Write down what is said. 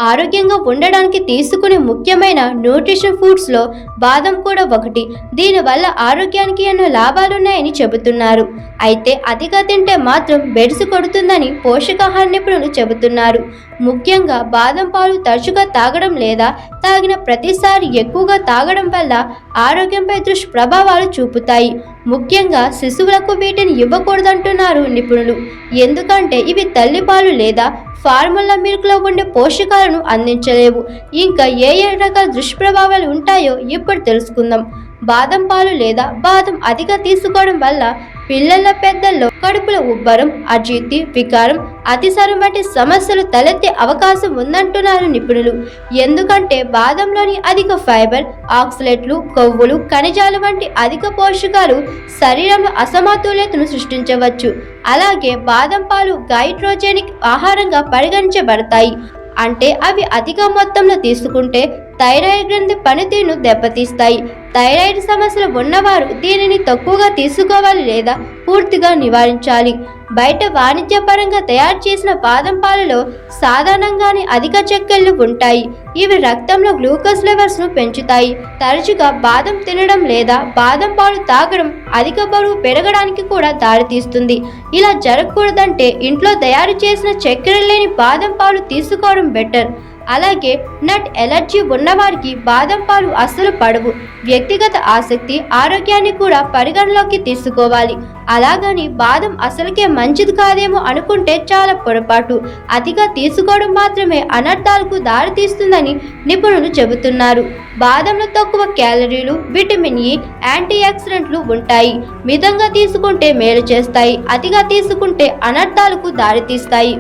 ఆరోగ్యంగా ఉండడానికి తీసుకునే ముఖ్యమైన న్యూట్రిషన్ ఫుడ్స్లో బాదం కూడా ఒకటి. దీనివల్ల ఆరోగ్యానికి ఎన్నో లాభాలున్నాయని చెబుతున్నారు. అయితే అతిగా తింటే మాత్రం బెడిసి కొడుతుందని పోషకాహార నిపుణులు చెబుతున్నారు. ముఖ్యంగా బాదం పాలు తరచుగా తాగడం లేదా తాగిన ప్రతిసారి ఎక్కువగా తాగడం వల్ల ఆరోగ్యంపై దుష్ప్రభావాలు చూపుతాయి. ముఖ్యంగా శిశువులకు వీటిని ఇవ్వకూడదంటున్నారు నిపుణులు. ఎందుకంటే ఇవి తల్లిపాలు లేదా ఫార్ములా మిల్క్లో ఉండే పోషకాలను అందించలేవు. ఇంకా ఏ రకాల దుష్ప్రభావాలు ఉంటాయో ఇప్పుడు తెలుసుకుందాం. బాదం పాలు లేదా బాదం అతిగా తీసుకోవడం వల్ల పిల్లల పెద్దల్లో కడుపులో ఉబ్బరం, అజీర్తి, వికారం, అతిసారం వంటి సమస్యలు తలెత్తే అవకాశం ఉందంటున్నారు నిపుణులు. ఎందుకంటే బాదంలోని అధిక ఫైబర్, ఆక్సలేట్లు, కొవ్వులు, ఖనిజాలు వంటి అధిక పోషకాలు శరీరంలో అసమతుల్యతను సృష్టించవచ్చు. అలాగే బాదం పాలు గైట్రోజెనిక్ ఆహారంగా పరిగణించబడతాయి. అంటే అవి అధిక మొత్తంలో తీసుకుంటే థైరాయిడ్ గ్రంథి పనితీరును దెబ్బతీస్తాయి. థైరాయిడ్ సమస్యలు ఉన్నవారు దీనిని తక్కువగా తీసుకోవాలి లేదా పూర్తిగా నివారించాలి. బయట వాణిజ్యపరంగా తయారు చేసిన బాదం పాలలో సాధారణంగానే అధిక చక్కెరలు ఉంటాయి. ఇవి రక్తంలో గ్లూకోజ్ లెవెల్స్ను పెంచుతాయి. తరచుగా బాదం తినడం లేదా బాదం పాలు తాగడం అధిక బరువు పెరగడానికి కూడా దారితీస్తుంది. ఇలా జరగకూడదంటే ఇంట్లో తయారు చేసిన చక్కెర లేని బాదం పాలు తీసుకోవడం బెటర్. అలాగే నట్ ఎలర్జీ ఉన్నవారికి బాదం పాలు అస్సలు పడవు. వ్యక్తిగత ఆసక్తి, ఆరోగ్యాన్ని కూడా పరిగణలోకి తీసుకోవాలి. అలాగని బాదం అసలుకే మంచిది కాదేమో అనుకుంటే చాలా పొరపాటు. అతిగా తీసుకోవడం మాత్రమే అనర్థాలకు దారితీస్తుందని నిపుణులు చెబుతున్నారు. బాదంలో తక్కువ క్యాలరీలు, విటమిన్ ఇ, యాంటీ ఆక్సిడెంట్లు ఉంటాయి. మితంగా తీసుకుంటే మేలు చేస్తాయి. అతిగా తీసుకుంటే అనర్థాలకు దారితీస్తాయి.